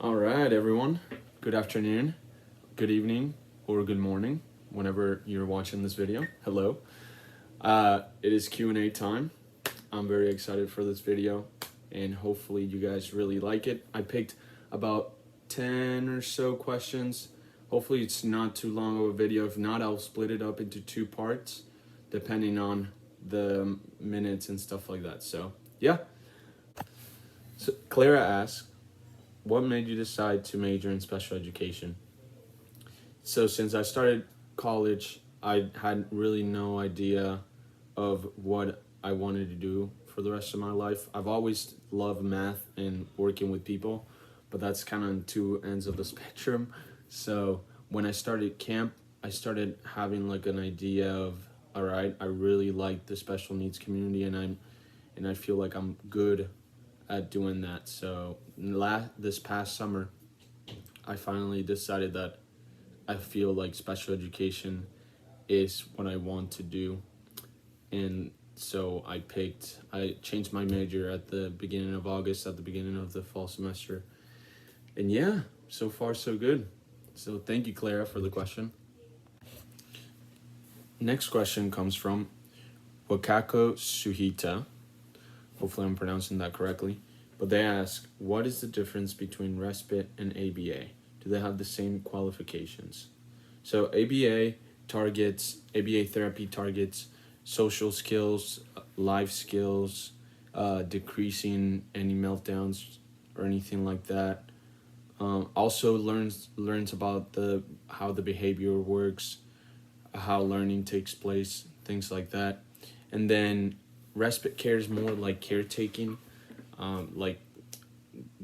All right, everyone. Good afternoon, good evening, or good morning, whenever you're watching this video. Hello. It is Q&A time. I'm very excited for this video, and hopefully you guys really like it. I picked about 10 or so questions. Hopefully it's not too long of a video. If not, I'll split it up into two parts, depending on the minutes and stuff like that. So, yeah. So Clara asks, what made you decide to major in special education? So since I started college, I had really no idea of what I wanted to do for the rest of my life. I've always loved math and working with people, but that's kind of on two ends of the spectrum. So when I started camp, I started having like an idea of, all right, I really like the special needs community, and I feel like I'm good at doing that. So this past summer, I finally decided that I feel like special education is what I want to do. And so I changed my major at the beginning of August, at the beginning of the fall semester. And yeah, so far so good. So thank you, Clara, for the question. Next question comes from Wakako Suhita. Hopefully I'm pronouncing that correctly. But they ask, what is the difference between respite and ABA? Do they have the same qualifications? So ABA therapy targets social skills, life skills, decreasing any meltdowns or anything like that. Also learns about how the behavior works, how learning takes place, things like that. And then respite care is more like caretaking, like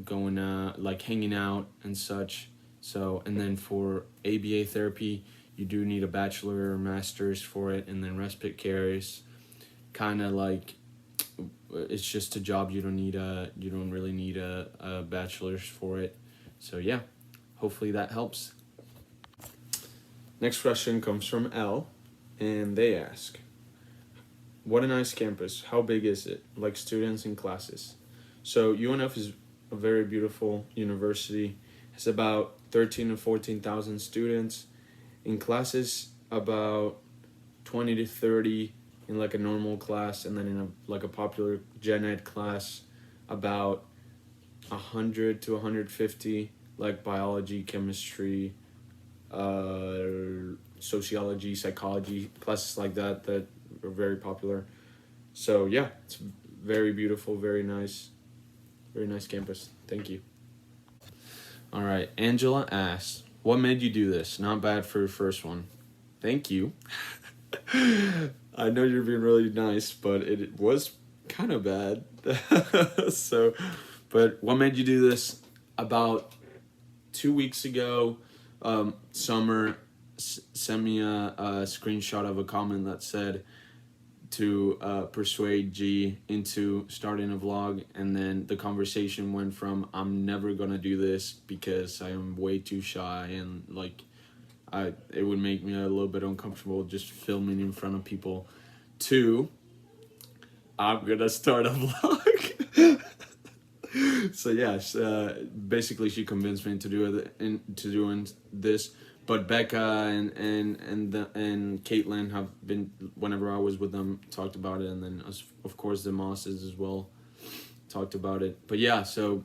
going like hanging out and such. So, and then for ABA therapy, you do need a bachelor or master's for it, and then respite care is kind of like, it's just a job. You don't really need a bachelor's for it. So yeah, hopefully that helps. Next question comes from L, and they ask, what a nice campus. How big is it? Like students and classes. So UNF is a very beautiful university. It's about 13 to 14,000 students. In classes, about 20 to 30 in like a normal class, and then in a popular gen ed class, about 100 to 150, like biology, chemistry, sociology, psychology, classes like that are very popular. So yeah, it's very beautiful, very nice campus. Thank you. All right, Angela asks, what made you do this? Not bad for your first one. Thank you. I know you're being really nice, but it was kind of bad. So, but what made you do this? About 2 weeks ago, Summer sent me a screenshot of a comment that said to persuade G into starting a vlog, and then the conversation went from I'm never gonna do this because I am way too shy, and like it would make me a little bit uncomfortable just filming in front of people, to I'm gonna start a vlog. So yeah, basically she convinced me to doing this. But Becca and Caitlin have been, whenever I was with them, talked about it, and then of course the Mosses as well talked about it. But yeah, so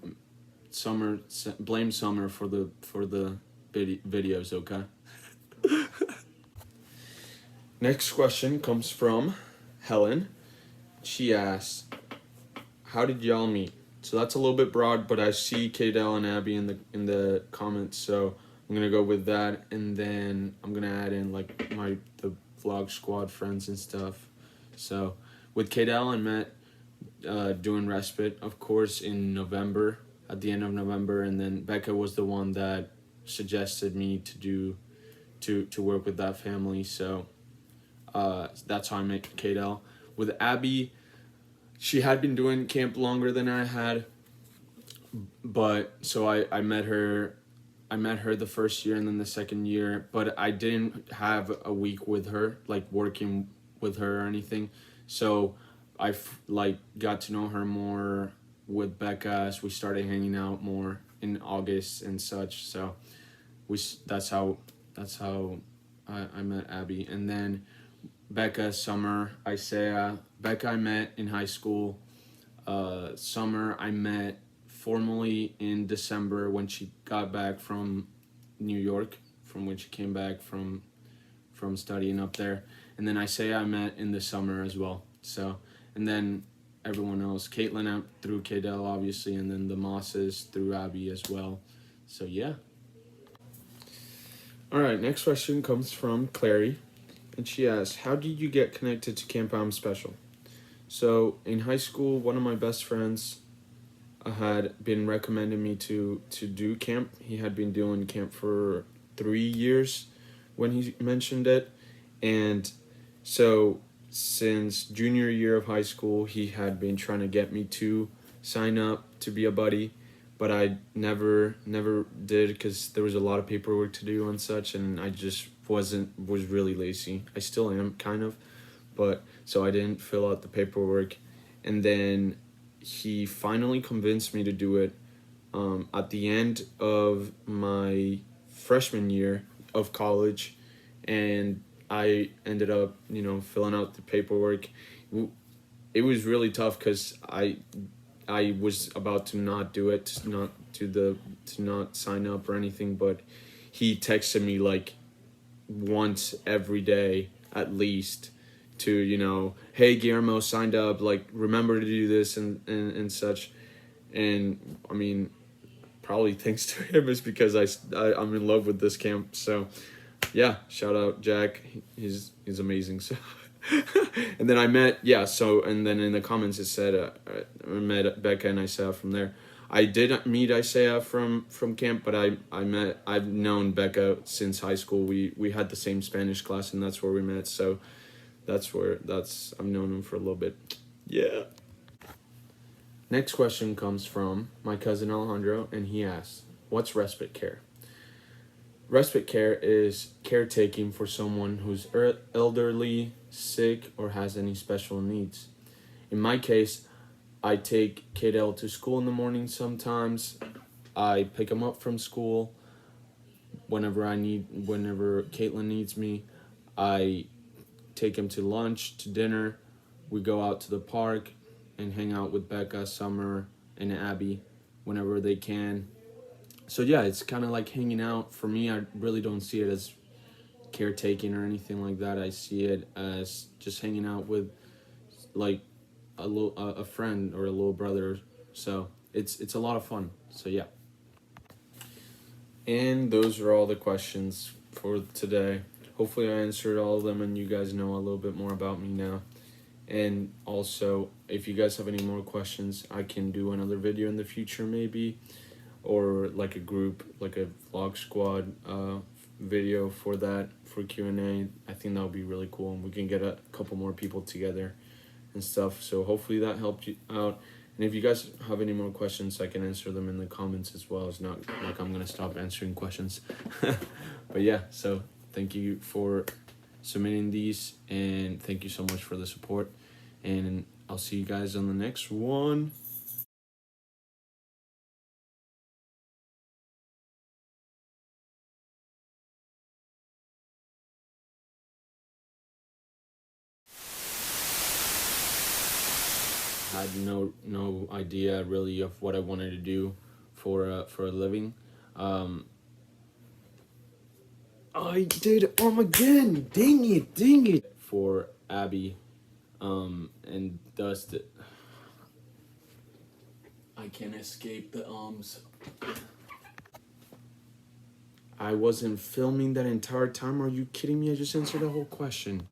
blame Summer for the videos, okay? Next question comes from Helen. She asks, how did y'all meet? So that's a little bit broad, but I see Kaydell and Abby in the comments, so I'm gonna go with that, and then I'm gonna add in like the vlog squad friends and stuff. So with Kaydell, I met doing respite, of course, in November, at the end of November, and then Becca was the one that suggested me to work with that family. So that's how I met Kaydell. With Abby, she had been doing camp longer than I had, but so I met her the first year and then the second year, but I didn't have a week with her, like working with her or anything. So I got to know her more with Becca as we started hanging out more, in August and such. So that's how I met Abby. And then Becca, Summer, Isaiah. Becca I met in high school. Summer I met formally in December when she got back from New York, from when she came back from studying up there. And then Isaiah I met in the summer as well. So, and then everyone else, Caitlin out through Kadel obviously, and then the Mosses through Abby as well. So yeah. All right, next question comes from Clary, and she asks, "How did you get connected to Camp I'm Special?" So in high school, one of my best friends had been recommending me to do camp. He had been doing camp for 3 years when he mentioned it, and so since junior year of high school, he had been trying to get me to sign up to be a buddy, but I never did because there was a lot of paperwork to do and such, and I just was really lazy. I still am kind of, but so I didn't fill out the paperwork, and then he finally convinced me to do it at the end of my freshman year of college, and I ended up, filling out the paperwork. It was really tough because I was about to not do it, to not sign up or anything, but he texted me like once every day at least to, hey Guillermo signed up, like remember to do this and such. And I mean, probably thanks to him is because I'm in love with this camp. So yeah, shout out Jack. He's amazing. So and then I met, and then in the comments it said I met Becca and Isaiah from there. I did meet Isaiah from camp, but I've known Becca since high school. We had the same Spanish class, and that's where we met. So I've known him for a little bit. Yeah. Next question comes from my cousin Alejandro, and he asks, "What's respite care?" Respite care is caretaking for someone who's elderly, sick, or has any special needs. In my case, I take KDL to school in the morning sometimes. I pick him up from school whenever Caitlin needs me. I take him to lunch, to dinner. We go out to the park and hang out with Becca, Summer, and Abby whenever they can. So yeah, it's kind of like hanging out. For me, I really don't see it as caretaking or anything like that. I see it as just hanging out with like a friend or a little brother. So it's a lot of fun. So yeah. And those are all the questions for today. Hopefully I answered all of them and you guys know a little bit more about me now. And also, if you guys have any more questions, I can do another video in the future maybe, or like a group, like a vlog squad video for Q&A. I think that would be really cool, and we can get a couple more people together and stuff. So hopefully that helped you out. And if you guys have any more questions, I can answer them in the comments as well. It's not like I'm gonna stop answering questions. But yeah, so thank you for submitting these, and thank you so much for the support, and I'll see you guys on the next one. I had no idea really of what I wanted to do for a living. I did again. Dang it. For Abby, and thus I can't escape the ums. I wasn't filming that entire time. Are you kidding me? I just answered the whole question.